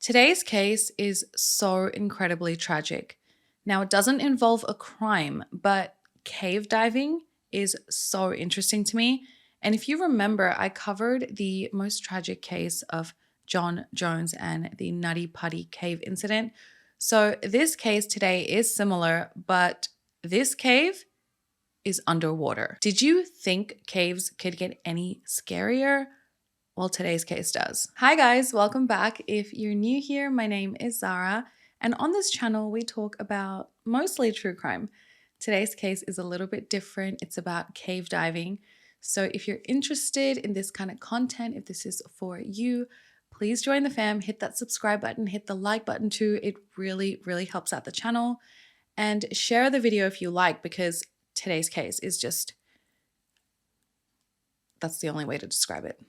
Today's case is so incredibly tragic. Now, it doesn't involve a crime, but cave diving is so interesting to me. And if you remember, I covered the most tragic case of John Jones and the Nutty Putty cave incident. So, this case today is similar, but this cave is underwater. Did you think caves could get any scarier? Well, today's case does. Hi guys, welcome back. If you're new here, my name is Zara, and on this channel we talk about mostly true crime. Today's case is a little bit different. It's about cave diving. So if you're interested in this kind of content, if this is for you, please join the fam, hit that subscribe button, hit the like button too. It really, really helps out the channel. And share the video if you like, because today's case is just, that's the only way to describe it.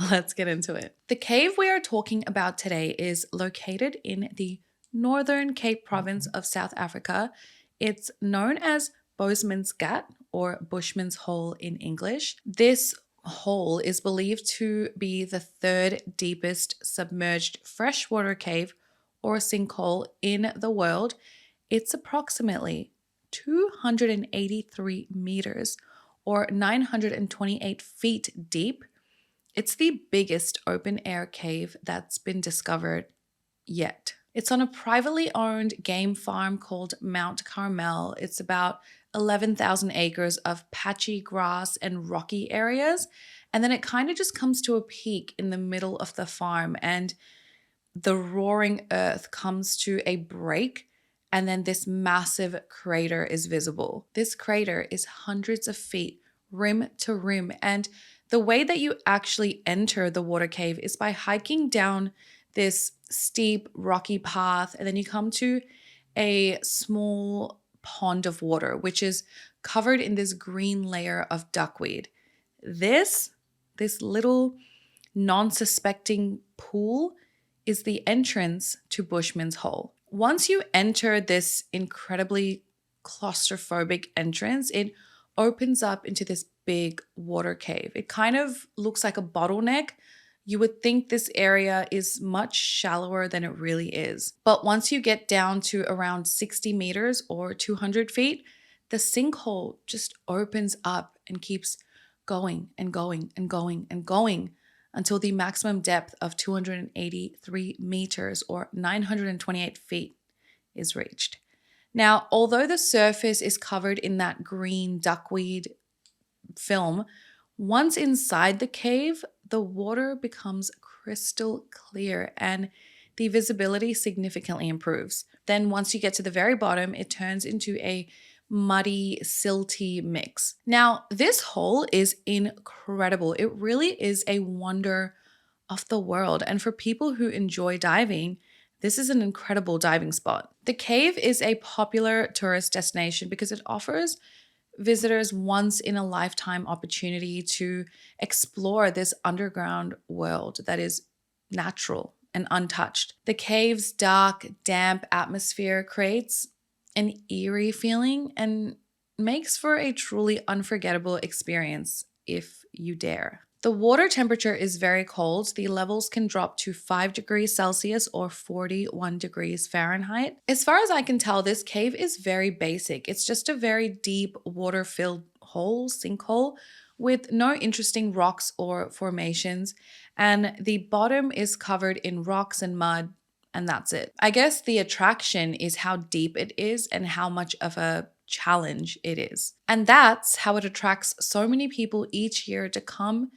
Let's get into it. The cave we are talking about today is located in the Northern Cape province of South Africa. It's known as Boesman's Gat or Bushman's Hole in English. This hole is believed to be the third deepest submerged freshwater cave or sinkhole in the world. It's approximately 283 meters or 928 feet deep. It's the biggest open air cave that's been discovered yet. It's on a privately owned game farm called Mount Carmel. It's about 11,000 acres of patchy grass and rocky areas. And then it kind of just comes to a peak in the middle of the farm, and the roaring earth comes to a break. And then this massive crater is visible. This crater is hundreds of feet rim to rim, and the way that you actually enter the water cave is by hiking down this steep rocky path, and then you come to a small pond of water, which is covered in this green layer of duckweed. This little non-suspecting pool is the entrance to Bushman's Hole. Once you enter this incredibly claustrophobic entrance, it opens up into this big water cave. It kind of looks like a bottleneck. You would think this area is much shallower than it really is. But once you get down to around 60 meters or 200 feet, the sinkhole just opens up and keeps going and going and going and going until the maximum depth of 283 meters or 928 feet is reached. Now, although the surface is covered in that green duckweed film, once inside the cave, the water becomes crystal clear and the visibility significantly improves. Then once you get to the very bottom, it turns into a muddy, silty mix. Now, this hole is incredible. It really is a wonder of the world. And for people who enjoy diving, this is an incredible diving spot. The cave is a popular tourist destination because it offers visitors once in a lifetime opportunity to explore this underground world that is natural and untouched. The cave's dark, damp atmosphere creates an eerie feeling and makes for a truly unforgettable experience if you dare. The water temperature is very cold. The levels can drop to 5 degrees Celsius or 41 degrees Fahrenheit. As far as I can tell, this cave is very basic. It's just a very deep water-filled hole, sinkhole, with no interesting rocks or formations. And the bottom is covered in rocks and mud, and that's it. I guess the attraction is how deep it is and how much of a challenge it is. And that's how it attracts so many people each year to come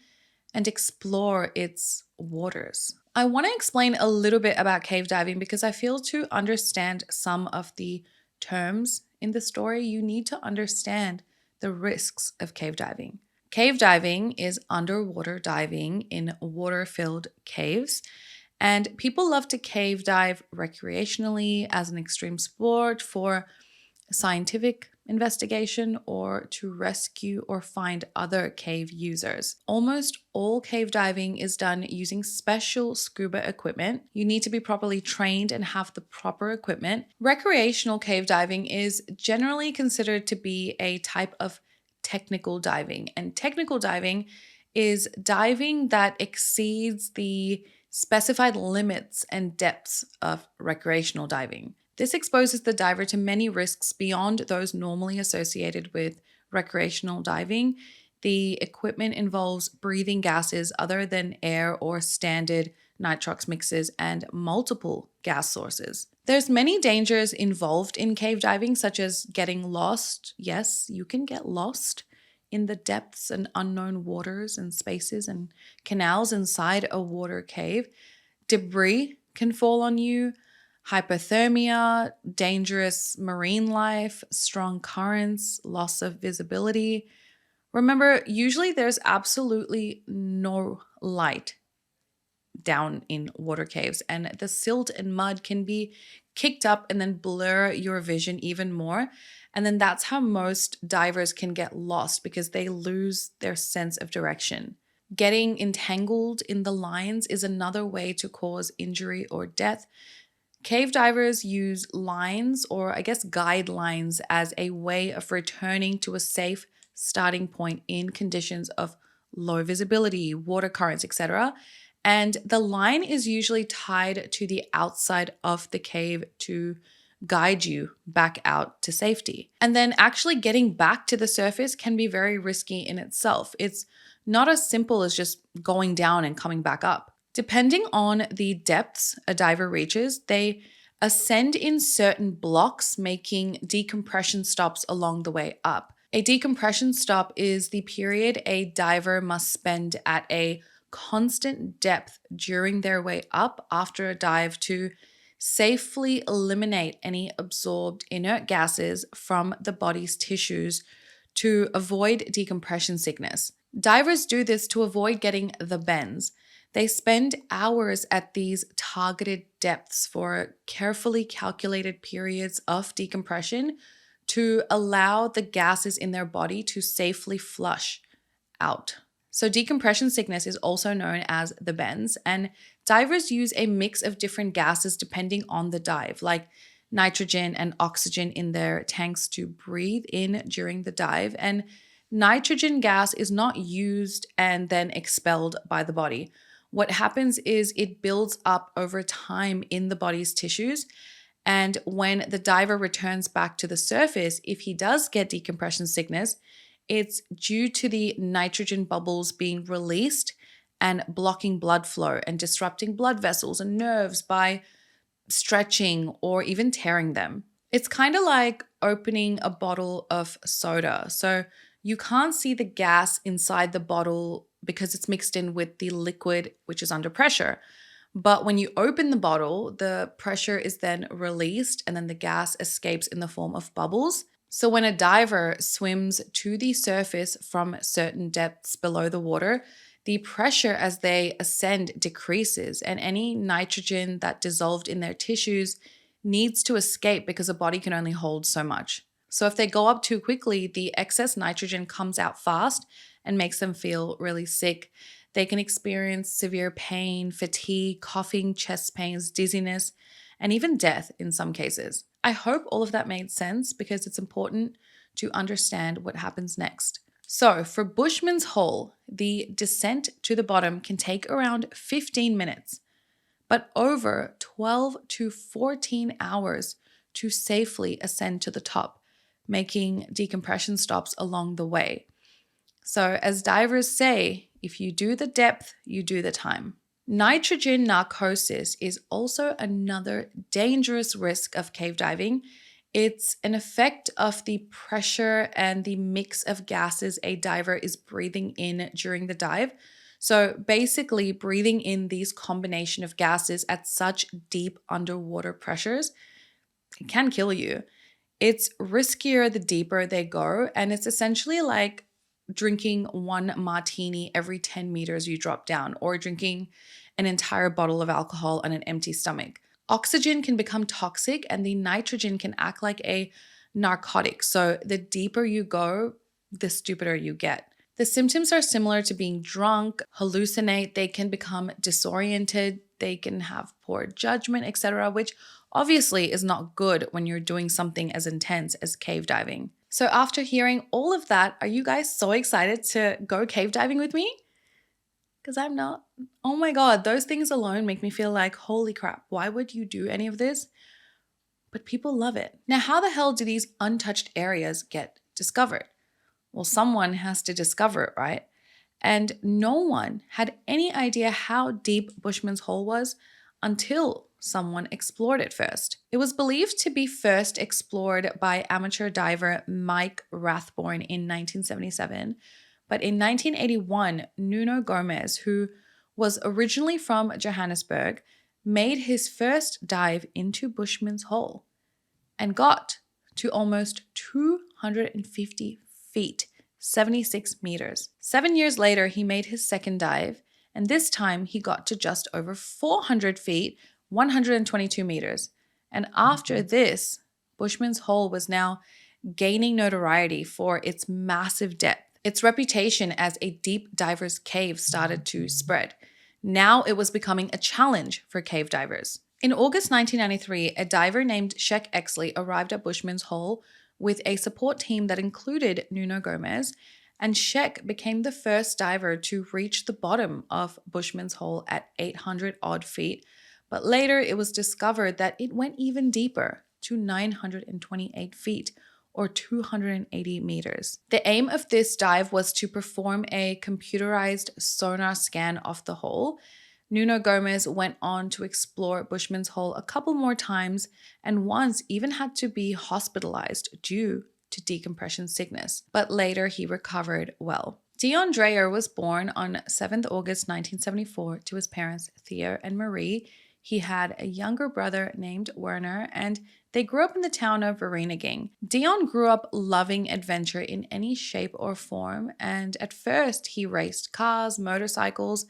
and explore its waters. I want to explain a little bit about cave diving because I feel to understand some of the terms in the story, you need to understand the risks of cave diving. Cave diving is underwater diving in water-filled caves, and people love to cave dive recreationally as an extreme sport for scientific investigation or to rescue or find other cave users. Almost all cave diving is done using special scuba equipment. You need to be properly trained and have the proper equipment. Recreational cave diving is generally considered to be a type of technical diving, and technical diving is diving that exceeds the specified limits and depths of recreational diving. This exposes the diver to many risks beyond those normally associated with recreational diving. The equipment involves breathing gases other than air or standard nitrox mixes and multiple gas sources. There's many dangers involved in cave diving, such as getting lost. Yes, you can get lost in the depths and unknown waters and spaces and canals inside a water cave. Debris can fall on you, hypothermia, dangerous marine life, strong currents, loss of visibility. Remember, usually there's absolutely no light down in water caves, and the silt and mud can be kicked up and then blur your vision even more. And then that's how most divers can get lost, because they lose their sense of direction. Getting entangled in the lines is another way to cause injury or death. Cave divers use lines, or I guess guidelines, as a way of returning to a safe starting point in conditions of low visibility, water currents, etc. And the line is usually tied to the outside of the cave to guide you back out to safety. And then actually getting back to the surface can be very risky in itself. It's not as simple as just going down and coming back up. Depending on the depths a diver reaches, they ascend in certain blocks, making decompression stops along the way up. A decompression stop is the period a diver must spend at a constant depth during their way up after a dive to safely eliminate any absorbed inert gases from the body's tissues to avoid decompression sickness. Divers do this to avoid getting the bends. They spend hours at these targeted depths for carefully calculated periods of decompression to allow the gases in their body to safely flush out. So decompression sickness is also known as the bends, and divers use a mix of different gases depending on the dive, like nitrogen and oxygen in their tanks to breathe in during the dive. And nitrogen gas is not used and then expelled by the body. What happens is it builds up over time in the body's tissues. And when the diver returns back to the surface, if he does get decompression sickness, it's due to the nitrogen bubbles being released and blocking blood flow and disrupting blood vessels and nerves by stretching or even tearing them. It's kind of like opening a bottle of soda. So you can't see the gas inside the bottle because it's mixed in with the liquid, which is under pressure. But when you open the bottle, the pressure is then released and then the gas escapes in the form of bubbles. So when a diver swims to the surface from certain depths below the water, the pressure as they ascend decreases, and any nitrogen that dissolved in their tissues needs to escape because a body can only hold so much. So if they go up too quickly, the excess nitrogen comes out fast and makes them feel really sick. They can experience severe pain, fatigue, coughing, chest pains, dizziness, and even death in some cases. I hope all of that made sense because it's important to understand what happens next. So for Bushman's Hole, the descent to the bottom can take around 15 minutes, but over 12 to 14 hours to safely ascend to the top, making decompression stops along the way. So as divers say, if you do the depth, you do the time. Nitrogen narcosis is also another dangerous risk of cave diving. It's an effect of the pressure and the mix of gases a diver is breathing in during the dive. So basically, breathing in these combination of gases at such deep underwater pressures can kill you. It's riskier the deeper they go, and it's essentially like drinking one martini every 10 meters you drop down, or drinking an entire bottle of alcohol on an empty stomach. Oxygen can become toxic and the nitrogen can act like a narcotic. So the deeper you go, the stupider you get. The symptoms are similar to being drunk, hallucinate, they can become disoriented, they can have poor judgment, etc., which obviously is not good when you're doing something as intense as cave diving. So after hearing all of that, are you guys so excited to go cave diving with me? because I'm not. Oh my God, those things alone make me feel like, holy crap, why would you do any of this? But people love it. Now, how the hell do these untouched areas get discovered? Well, someone has to discover it, right? And no one had any idea how deep Bushman's Hole was until someone explored it first. It was believed to be first explored by amateur diver Mike Rathborn in 1977. But in 1981, Nuno Gomes, who was originally from Johannesburg, made his first dive into Bushman's Hole and got to almost 250 feet, 76 meters. 7 years later, he made his second dive, and this time he got to just over 400 feet, 122 meters. And after this, Bushman's Hole was now gaining notoriety for its massive depth. Its reputation as a deep diver's cave started to spread. Now it was becoming a challenge for cave divers. In August 1993, a diver named Sheck Exley arrived at Bushman's Hole with a support team that included Nuno Gomes, and Sheck became the first diver to reach the bottom of Bushman's Hole at 800 odd feet, but later it was discovered that it went even deeper to 928 feet, or 280 meters. The aim of this dive was to perform a computerized sonar scan of the hole. Nuno Gomes went on to explore Bushman's Hole a couple more times and once even had to be hospitalized due to decompression sickness, but later he recovered well. Dion Dreyer was born on 7th August 1974 to his parents Theo and Marie. He had a younger brother named Werner, and they grew up in the town of Vereniging. Dion grew up loving adventure in any shape or form, and at first he raced cars, motorcycles,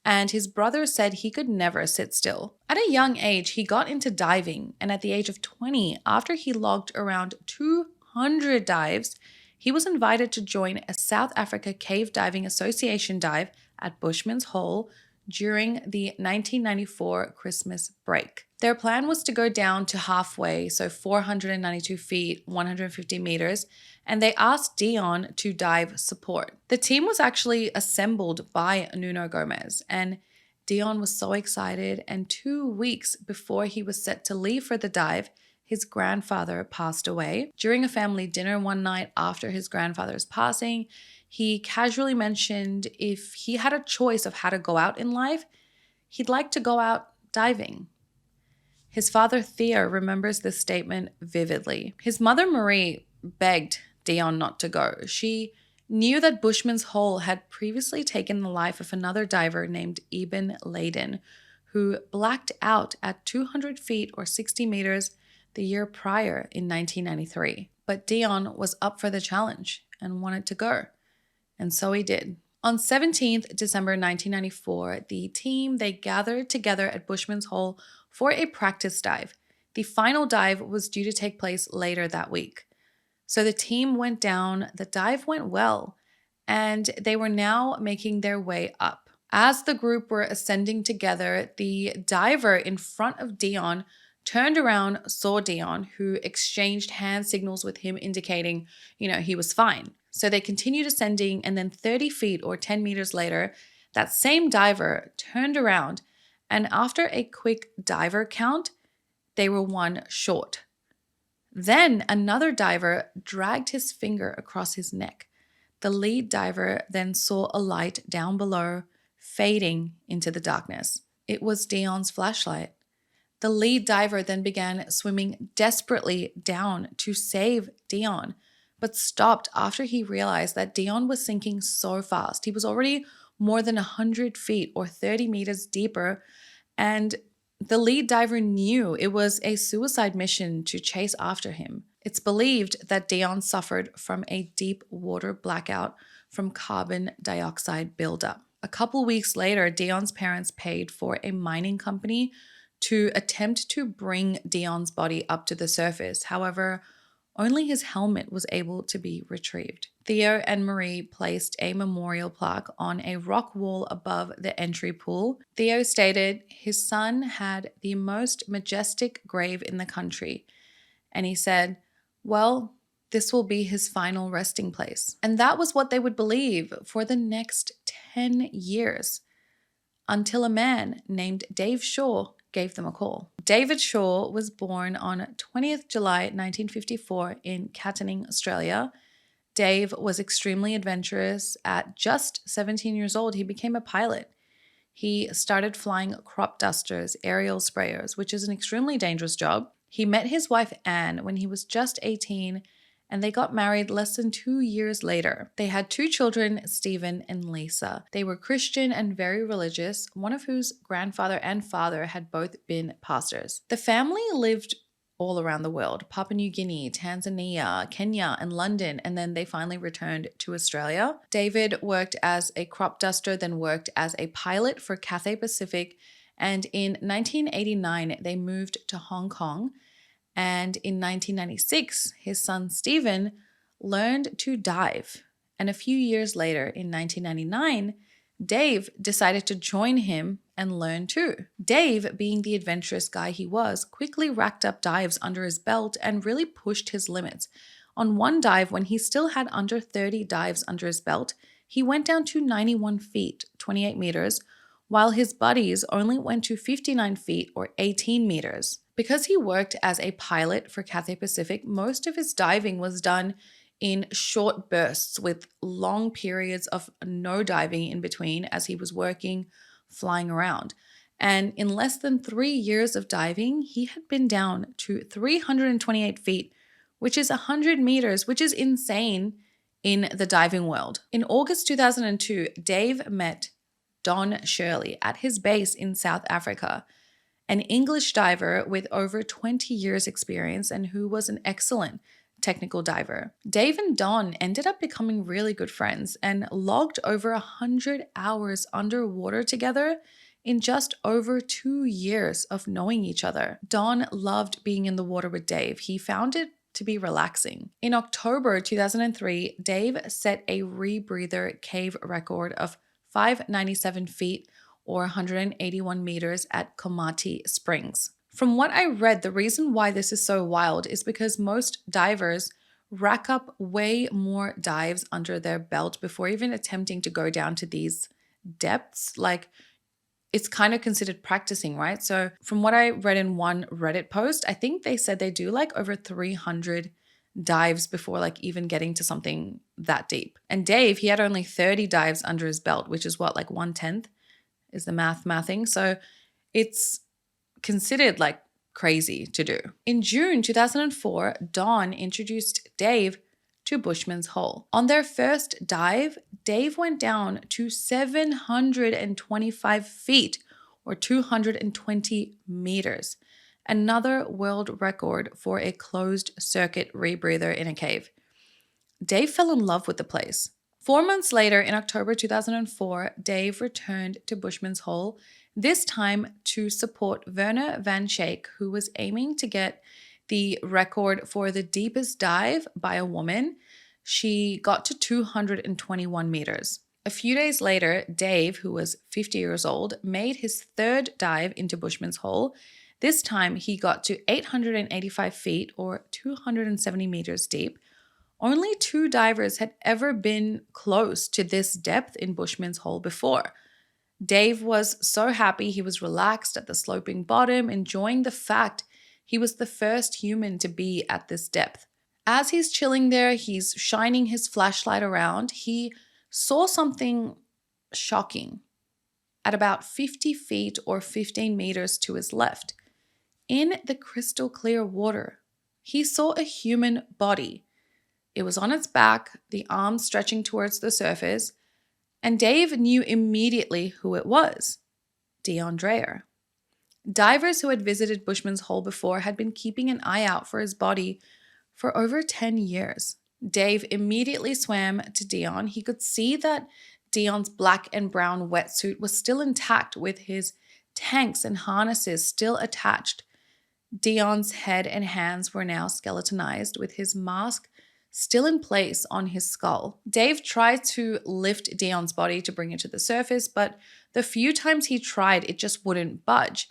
and his brother said he could never sit still. At a young age, he got into diving, and at the age of 20, after he logged around 200 dives, he was invited to join a South Africa Cave Diving Association dive at Bushman's Hole during the 1994 Christmas break. Their plan was to go down to halfway, so 492 feet, 150 meters, and they asked Dion to dive support. The team was actually assembled by Nuno Gomes, and Dion was so excited, and 2 weeks before he was set to leave for the dive, his grandfather passed away. During a family dinner one night after his grandfather's passing, he casually mentioned if he had a choice of how to go out in life, he'd like to go out diving. His father, Theo, remembers this statement vividly. His mother, Marie, begged Dion not to go. She knew that Bushman's Hole had previously taken the life of another diver named Eben Laden, who blacked out at 200 feet or 60 meters the year prior in 1993. But Dion was up for the challenge and wanted to go. And so he did. On 17th December 1994, the team, they gathered together at Bushman's Hole for a practice dive. The final dive was due to take place later that week. So the team went down, the dive went well, and they were now making their way up. As the group were ascending together, the diver in front of Dion turned around, saw Dion, who exchanged hand signals with him indicating, he was fine. So they continued ascending, and then 30 feet or 10 meters later, that same diver turned around, and after a quick diver count, they were one short. Then another diver dragged his finger across his neck. The lead diver then saw a light down below, fading into the darkness. It was Dion's flashlight. The lead diver then began swimming desperately down to save Dion, but stopped after he realized that Dion was sinking so fast. He was already more than 100 feet or 30 meters deeper, and the lead diver knew it was a suicide mission to chase after him. It's believed that Dion suffered from a deep water blackout from carbon dioxide buildup. A couple weeks later, Dion's parents paid for a mining company to attempt to bring Dion's body up to the surface. However, only his helmet was able to be retrieved. Theo and Marie placed a memorial plaque on a rock wall above the entry pool. Theo stated his son had the most majestic grave in the country. And he said, well, this will be his final resting place. And that was what they would believe for the next 10 years. until a man named Dave Shaw gave them a call. David Shaw was born on 20th July 1954 in Katanning, Australia. Dave was extremely adventurous. At just 17 years old, he became a pilot. He started flying crop dusters, aerial sprayers, which is an extremely dangerous job. He met his wife Anne when he was just 18, and they got married less than 2 years later. They had 2 children, Stephen and Lisa. They were Christian and very religious, one of whose grandfather and father had both been pastors. The family lived all around the world: Papua New Guinea, Tanzania, Kenya, and London, and then they finally returned to Australia. David worked as a crop duster, then worked as a pilot for Cathay Pacific, and in 1989 they moved to Hong Kong. And in 1996, his son Stephen learned to dive. And a few years later, in 1999, Dave decided to join him and learn too. Dave, being the adventurous guy he was, quickly racked up dives under his belt and really pushed his limits. On one dive, when he still had under 30 dives under his belt, he went down to 91 feet, 28 meters, while his buddies only went to 59 feet or 18 meters. Because he worked as a pilot for Cathay Pacific, most of his diving was done in short bursts with long periods of no diving in between as he was working, flying around. And in less than 3 years of diving, he had been down to 328 feet, which is 100 meters, which is insane in the diving world. In August 2002, Dave met Don Shirley at his base in South Africa, an English diver with over 20 years experience and who was an excellent technical diver. Dave and Don ended up becoming really good friends and logged over 100 hours underwater together in just over 2 years of knowing each other. Don loved being in the water with Dave. He found it to be relaxing. In October 2003, Dave set a rebreather cave record of 597 feet or 181 meters at Komati Springs. From what I read, the reason why this is so wild is because most divers rack up way more dives under their belt before even attempting to go down to these depths. Like, it's kind of considered practicing, right? So from what I read in one Reddit post, I think they said they do like over 300 dives before like even getting to something that deep. And Dave, he had only 30 dives under his belt, which is what, like 1/10 is the mathing. So it's considered like crazy to do. In June 2004, Dawn introduced Dave to Bushman's Hole. On their first dive, Dave went down to 725 feet or 220 meters, another world record for a closed circuit rebreather in a cave. Dave fell in love with the place. 4 months later, in October 2004, Dave returned to Bushman's Hole, this time to support Werner van Schaik, who was aiming to get the record for the deepest dive by a woman. She got to 221 meters. A few days later, Dave, who was 50 years old, made his third dive into Bushman's Hole. This time, he got to 885 feet or 270 meters deep. Only 2 divers had ever been close to this depth in Bushman's Hole before. Dave was so happy. He was relaxed at the sloping bottom, enjoying the fact he was the first human to be at this depth. As he's chilling there, he's shining his flashlight around. He saw something shocking at about 50 feet or 15 meters to his left. In the crystal clear water, he saw a human body. It was on its back, the arms stretching towards the surface, and Dave knew immediately who it was: Dion Dreyer. Divers who had visited Bushman's Hole before had been keeping an eye out for his body for over 10 years. Dave immediately swam to Dion. He could see that Dion's black and brown wetsuit was still intact with his tanks and harnesses still attached. Dion's head and hands were now skeletonized with his mask still in place on his skull. Dave tried to lift Dion's body to bring it to the surface, but the few times he tried, it just wouldn't budge.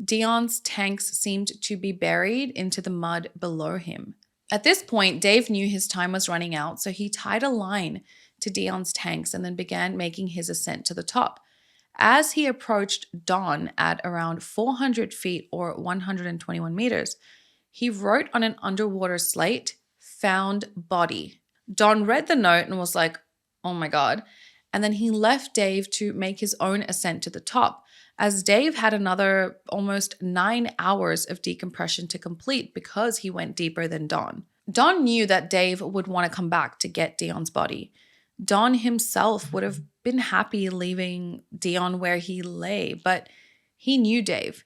Dion's tanks seemed to be buried into the mud below him. At this point, Dave knew his time was running out, so he tied a line to Dion's tanks and then began making his ascent to the top. As he approached Don at around 400 feet or 121 meters, he wrote on an underwater slate, "Found body." Don read the note and was like, oh my God. And then he left Dave to make his own ascent to the top, as Dave had another almost 9 hours of decompression to complete because he went deeper than Don. Don knew that Dave would want to come back to get Dion's body. Don himself would have been happy leaving Dion where he lay, but he knew Dave.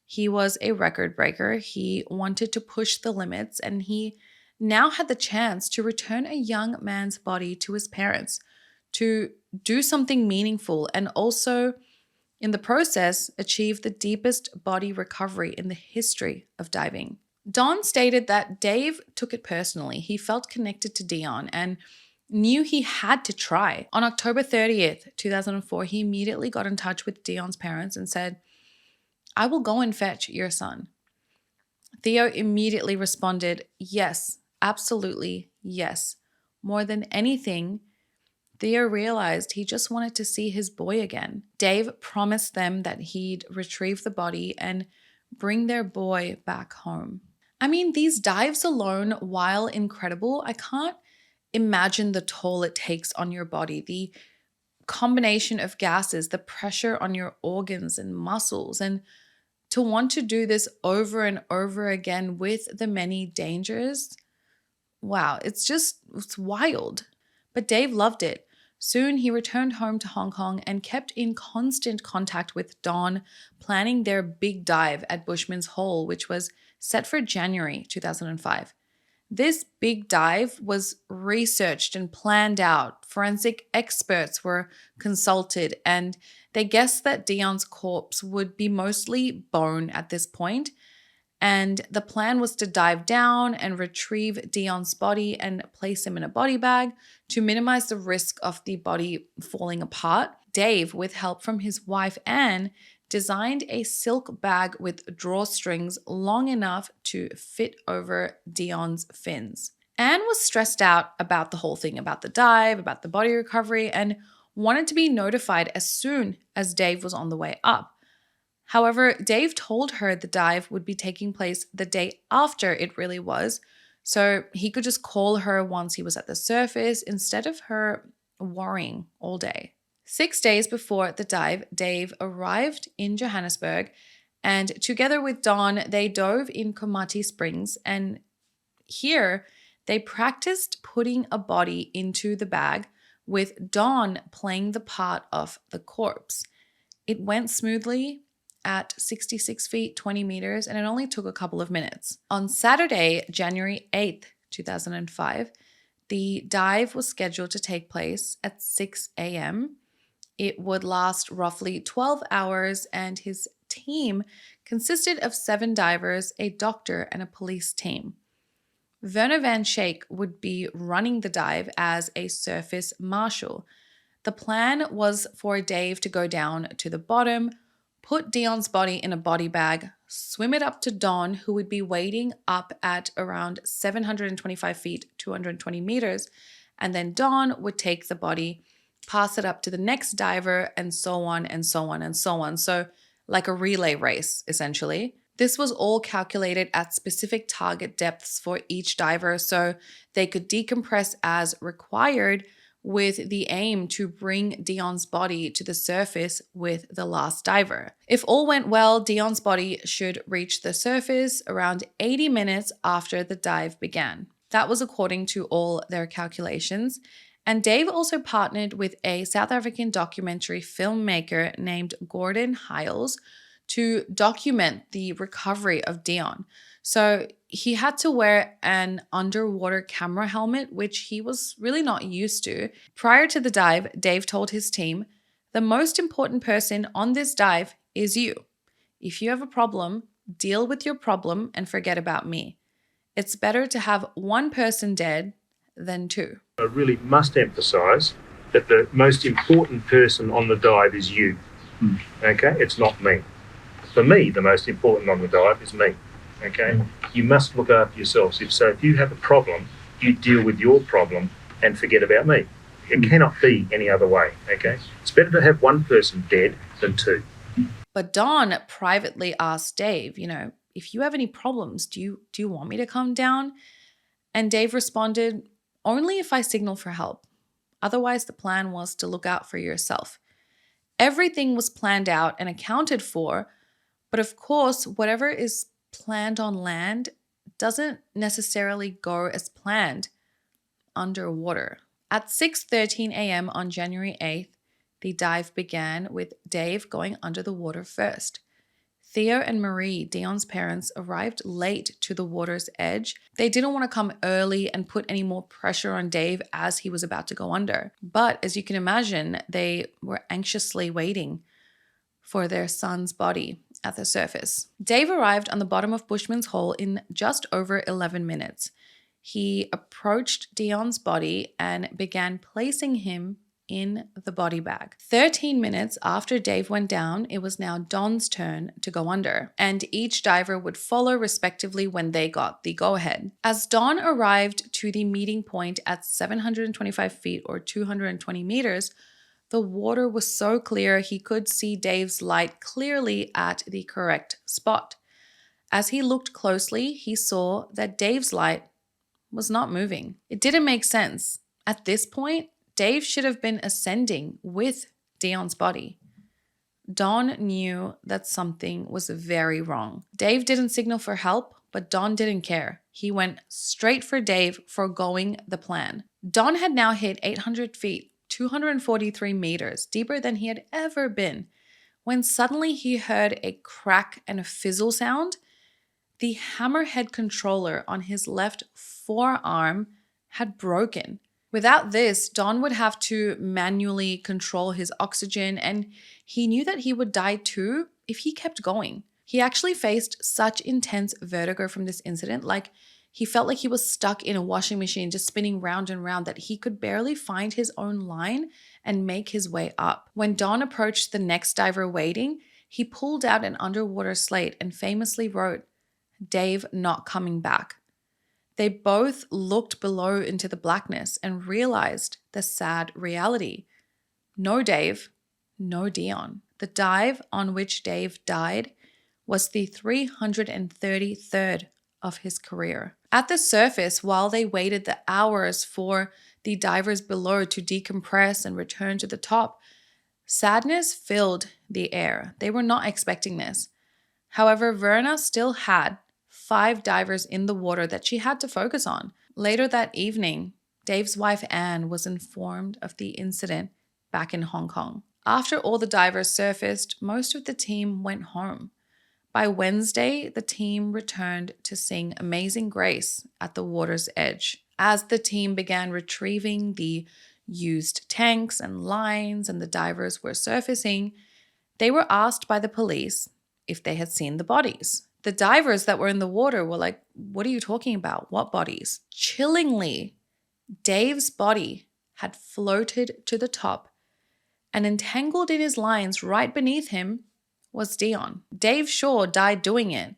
He was a record breaker. He wanted to push the limits, and he now had the chance to return a young man's body to his parents, to do something meaningful, and also, in the process, achieve the deepest body recovery in the history of diving. Don stated that Dave took it personally. He felt connected to Dion and knew he had to try. On October 30th, 2004, he immediately got in touch with Dion's parents and said, "I will go and fetch your son." Theo immediately responded, "Yes, absolutely, yes." More than anything, Theo realized he just wanted to see his boy again. Dave promised them that he'd retrieve the body and bring their boy back home. I mean, these dives alone, while incredible, I can't imagine the toll it takes on your body, the combination of gases, the pressure on your organs and muscles, and to want to do this over and over again with the many dangers. Wow, it's wild. But Dave loved it. Soon he returned home to Hong Kong and kept in constant contact with Don, planning their big dive at Bushman's Hole, which was set for January 2005. This big dive was researched and planned out. Forensic experts were consulted, and they guessed that Dion's corpse would be mostly bone at this point. And the plan was to dive down and retrieve Dion's body and place him in a body bag to minimize the risk of the body falling apart. Dave, with help from his wife Anne, designed a silk bag with drawstrings long enough to fit over Dion's fins. Anne was stressed out about the whole thing, about the dive, about the body recovery, and wanted to be notified as soon as Dave was on the way up. However, Dave told her the dive would be taking place the day after it really was, so he could just call her once he was at the surface instead of her worrying all day. 6 days before the dive, Dave arrived in Johannesburg, and together with Don, they dove in Komati Springs, and here they practiced putting a body into the bag with Don playing the part of the corpse. It went smoothly at 66 feet, 20 meters, and it only took a couple of minutes. On Saturday, January 8th, 2005, the dive was scheduled to take place at 6 a.m. It would last roughly 12 hours, and his team consisted of 7 divers, a doctor, and a police team. Werner van Schaik would be running the dive as a surface marshal. The plan was for Dave to go down to the bottom, put Dion's body in a body bag, swim it up to Don, who would be waiting up at around 725 feet, 220 meters, and then Don would take the body, pass it up to the next diver, and so on and so on and so on. So like a relay race, essentially. This was all calculated at specific target depths for each diver so they could decompress as required, with the aim to bring Dion's body to the surface with the last diver. If all went well, Dion's body should reach the surface around 80 minutes after the dive began. That was according to all their calculations. And Dave also partnered with a South African documentary filmmaker named Gordon Hiles to document the recovery of Dion. So he had to wear an underwater camera helmet, which he was really not used to. Prior to the dive, Dave told his team, "The most important person on this dive is you. If you have a problem, deal with your problem and forget about me. It's better to have one person dead than 2. I really must emphasize that the most important person on the dive is you. Okay? It's not me. For me, the most important on the dive is me. Okay? You must look after yourselves. If you have a problem, you deal with your problem and forget about me. It cannot be any other way, okay? It's better to have one person dead than two. But Dawn privately asked Dave, if you have any problems, do you want me to come down? And Dave responded, only if I signal for help. Otherwise, the plan was to look out for yourself. Everything was planned out and accounted for, but of course, whatever is planned on land doesn't necessarily go as planned underwater. At 6:13 a.m. on January 8th, the dive began with Dave going under the water first. Theo and Marie, Dion's parents, arrived late to the water's edge. They didn't want to come early and put any more pressure on Dave as he was about to go under. But as you can imagine, they were anxiously waiting for their son's body at the surface. Dave arrived on the bottom of Bushman's Hole in just over 11 minutes. He approached Dion's body and began placing him in the body bag. 13 minutes after Dave went down, it was now Don's turn to go under, and each diver would follow respectively when they got the go-ahead. As Don arrived to the meeting point at 725 feet or 220 meters, the water was so clear he could see Dave's light clearly at the correct spot. As he looked closely, he saw that Dave's light was not moving. It didn't make sense. At this point, Dave should have been ascending with Dion's body. Don knew that something was very wrong. Dave didn't signal for help, but Don didn't care. He went straight for Dave, foregoing the plan. Don had now hit 800 feet, 243 meters, deeper than he had ever been, when suddenly he heard a crack and a fizzle sound. The hammerhead controller on his left forearm had broken. Without this, Don would have to manually control his oxygen, and he knew that he would die too if he kept going. He actually faced such intense vertigo from this incident, like he felt like he was stuck in a washing machine just spinning round and round, that he could barely find his own line and make his way up. When Don approached the next diver waiting, he pulled out an underwater slate and famously wrote, "Dave not coming back." They both looked below into the blackness and realized the sad reality. No Dave, no Dion. The dive on which Dave died was the 333rd of his career. At the surface, while they waited the hours for the divers below to decompress and return to the top, sadness filled the air. They were not expecting this. However, Verna still had 5 divers in the water that she had to focus on. Later that evening, Dave's wife Anne was informed of the incident back in Hong Kong. After all the divers surfaced, most of the team went home. By Wednesday, the team returned to sing Amazing Grace at the water's edge. As the team began retrieving the used tanks and lines and the divers were surfacing, they were asked by the police if they had seen the bodies. The divers that were in the water were like, "What are you talking about? What bodies?" Chillingly, Dave's body had floated to the top, and entangled in his lines right beneath him was Dion. Dave Shaw died doing it,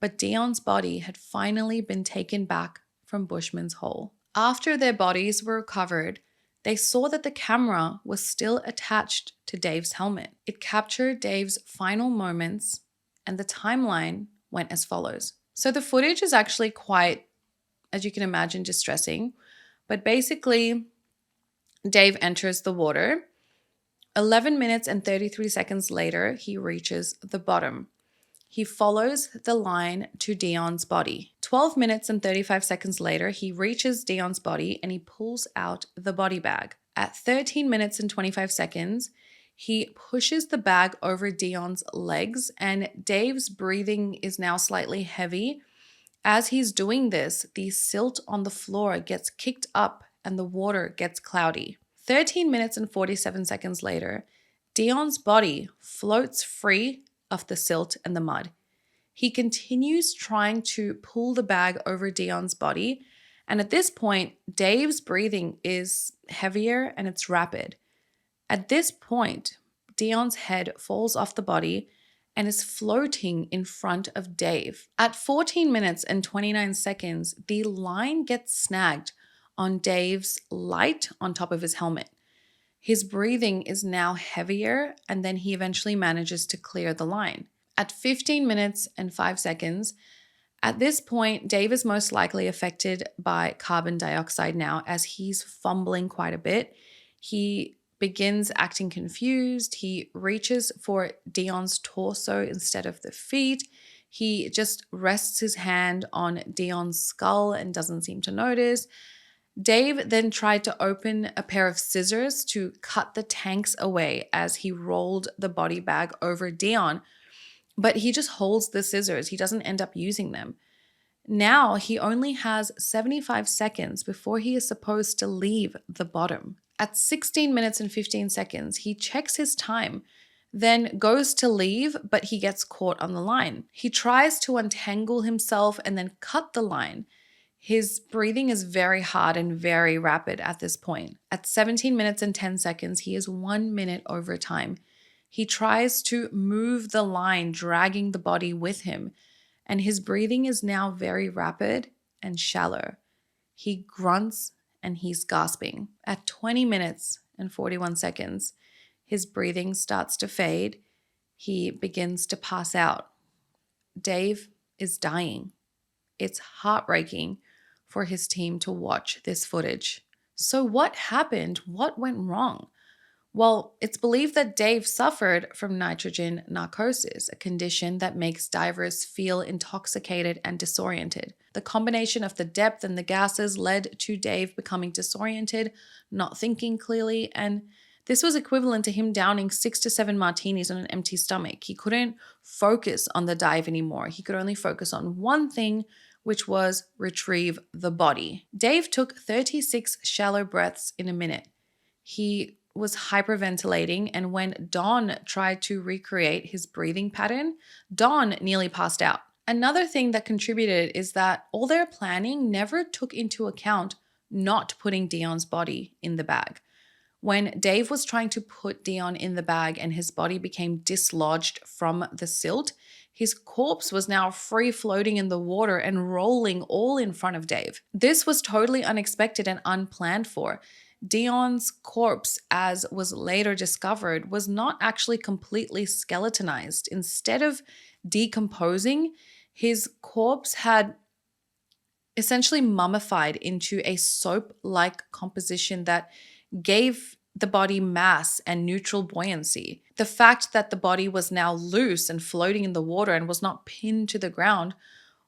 but Dion's body had finally been taken back from Bushman's Hole. After their bodies were recovered, they saw that the camera was still attached to Dave's helmet. It captured Dave's final moments, and the timeline went as follows. So the footage is actually quite, as you can imagine, distressing. But basically, Dave enters the water. 11 minutes and 33 seconds later, he reaches the bottom. He follows the line to Dion's body. 12 minutes and 35 seconds later, he reaches Dion's body and he pulls out the body bag. At 13 minutes and 25 seconds, he pushes the bag over Dion's legs, and Dave's breathing is now slightly heavy. As he's doing this, the silt on the floor gets kicked up and the water gets cloudy. 13 minutes and 47 seconds later, Dion's body floats free of the silt and the mud. He continues trying to pull the bag over Dion's body, and at this point, Dave's breathing is heavier and it's rapid. At this point, Dion's head falls off the body and is floating in front of Dave. At 14 minutes and 29 seconds, the line gets snagged on Dave's light on top of his helmet. His breathing is now heavier, and then he eventually manages to clear the line. At 15 minutes and 5 seconds, at this point, Dave is most likely affected by carbon dioxide now, as he's fumbling quite a bit. He begins acting confused. He reaches for Dion's torso instead of the feet. He just rests his hand on Dion's skull and doesn't seem to notice. Dave then tried to open a pair of scissors to cut the tanks away as he rolled the body bag over Dion, but he just holds the scissors. He doesn't end up using them. Now he only has 75 seconds before he is supposed to leave the bottom. At 16 minutes and 15 seconds, he checks his time, then goes to leave, but he gets caught on the line. He tries to untangle himself and then cut the line. His breathing is very hard and very rapid at this point. At 17 minutes and 10 seconds, he is 1 minute over time. He tries to move the line, dragging the body with him, and his breathing is now very rapid and shallow. He grunts and he's gasping. At 20 minutes and 41 seconds, his breathing starts to fade. He begins to pass out. Dave is dying. It's heartbreaking for his team to watch this footage. So what happened? What went wrong? Well, it's believed that Dave suffered from nitrogen narcosis, a condition that makes divers feel intoxicated and disoriented. The combination of the depth and the gases led to Dave becoming disoriented, not thinking clearly, and this was equivalent to him downing 6 to 7 martinis on an empty stomach. He couldn't focus on the dive anymore. He could only focus on one thing, which was retrieve the body. Dave took 36 shallow breaths in a minute. He was hyperventilating, and when Don tried to recreate his breathing pattern, Don nearly passed out. Another thing that contributed is that all their planning never took into account not putting Dion's body in the bag. When Dave was trying to put Dion in the bag and his body became dislodged from the silt, his corpse was now free floating in the water and rolling all in front of Dave. This was totally unexpected and unplanned for. Dion's corpse, as was later discovered, was not actually completely skeletonized. Instead of decomposing, his corpse had essentially mummified into a soap-like composition that gave the body mass and neutral buoyancy. The fact that the body was now loose and floating in the water and was not pinned to the ground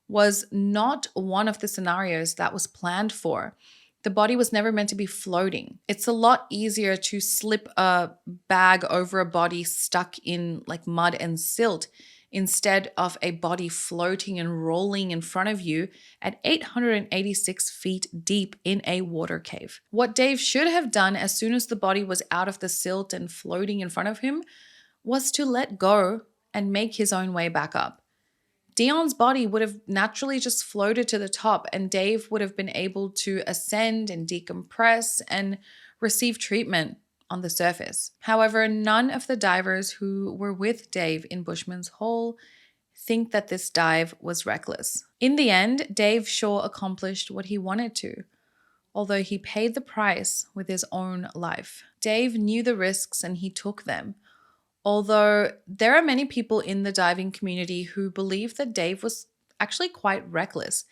was not one of the scenarios that was planned for. The body was never meant to be floating. It's a lot easier to slip a bag over a body stuck in like mud and silt instead of a body floating and rolling in front of you at 886 feet deep in a water cave. What Dave should have done as soon as the body was out of the silt and floating in front of him was to let go and make his own way back up. Dion's body would have naturally just floated to the top, and Dave would have been able to ascend and decompress and receive treatment on the surface. However, none of the divers who were with Dave in Bushman's Hole think that this dive was reckless. In the end, Dave sure accomplished what he wanted to, although he paid the price with his own life. Dave knew the risks and he took them. Although there are many people in the diving community who believe that Dave was actually quite reckless.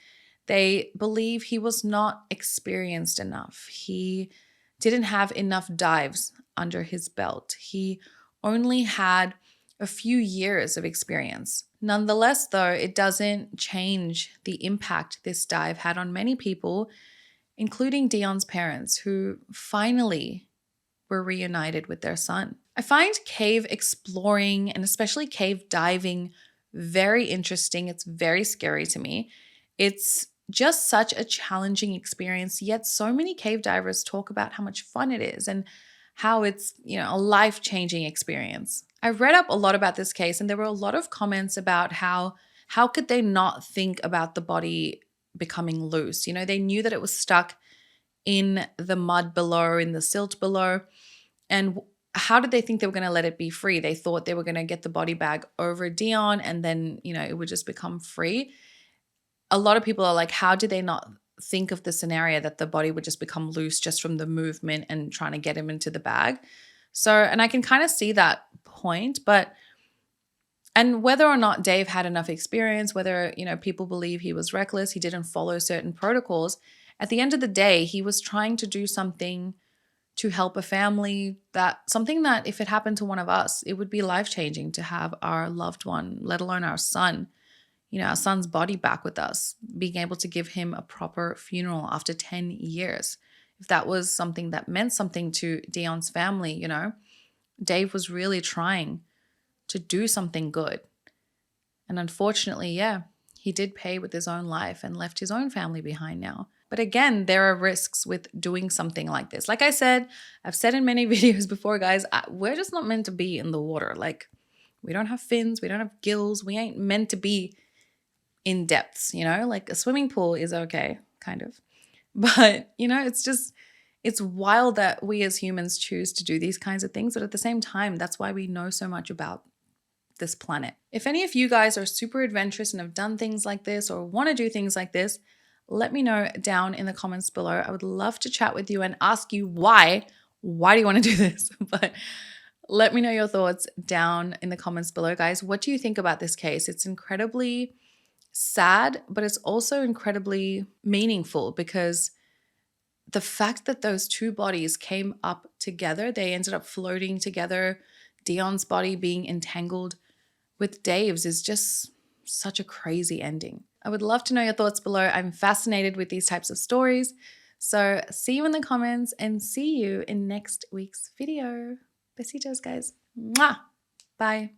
They believe he was not experienced enough. He didn't have enough dives under his belt. He only had a few years of experience. Nonetheless, though, it doesn't change the impact this dive had on many people, including Dion's parents, who finally were reunited with their son. I find cave exploring and especially cave diving very interesting. It's very scary to me. It's just such a challenging experience, yet so many cave divers talk about how much fun it is and how it's, a life-changing experience. I read up a lot about this case, and there were a lot of comments about how could they not think about the body becoming loose? They knew that it was stuck in the mud below, in the silt below, and how did they think they were going to let it be free? They thought they were going to get the body bag over Dion and then, it would just become free. A lot of people are like, how did they not think of the scenario that the body would just become loose just from the movement and trying to get him into the bag. So, and I can kind of see that point, and whether or not Dave had enough experience, whether, you know, people believe he was reckless, he didn't follow certain protocols, at the end of the day, he was trying to do something to help a family, something that if it happened to one of us, it would be life-changing to have our loved one, let alone our son, you know, our son's body back with us, being able to give him a proper funeral after 10 years. If that was something that meant something to Dion's family, you know, Dave was really trying to do something good. And unfortunately, yeah, he did pay with his own life and left his own family behind now. But again, there are risks with doing something like this. Like I said, I've said in many videos before, guys, we're just not meant to be in the water. Like, we don't have fins, we don't have gills, we ain't meant to be in depths, you know? Like a swimming pool is okay, kind of. But, you know, it's wild that we as humans choose to do these kinds of things. But at the same time, that's why we know so much about this planet. If any of you guys are super adventurous and have done things like this or want to do things like this, let me know down in the comments below. I would love to chat with you and ask you why. Why do you want to do this? But let me know your thoughts down in the comments below, guys. What do you think about this case? It's incredibly sad, but it's also incredibly meaningful because the fact that those two bodies came up together, they ended up floating together, Dion's body being entangled with Dave's, is just such a crazy ending. I would love to know your thoughts below. I'm fascinated with these types of stories. So see you in the comments and see you in next week's video. Besitos, guys. Mwah! Bye.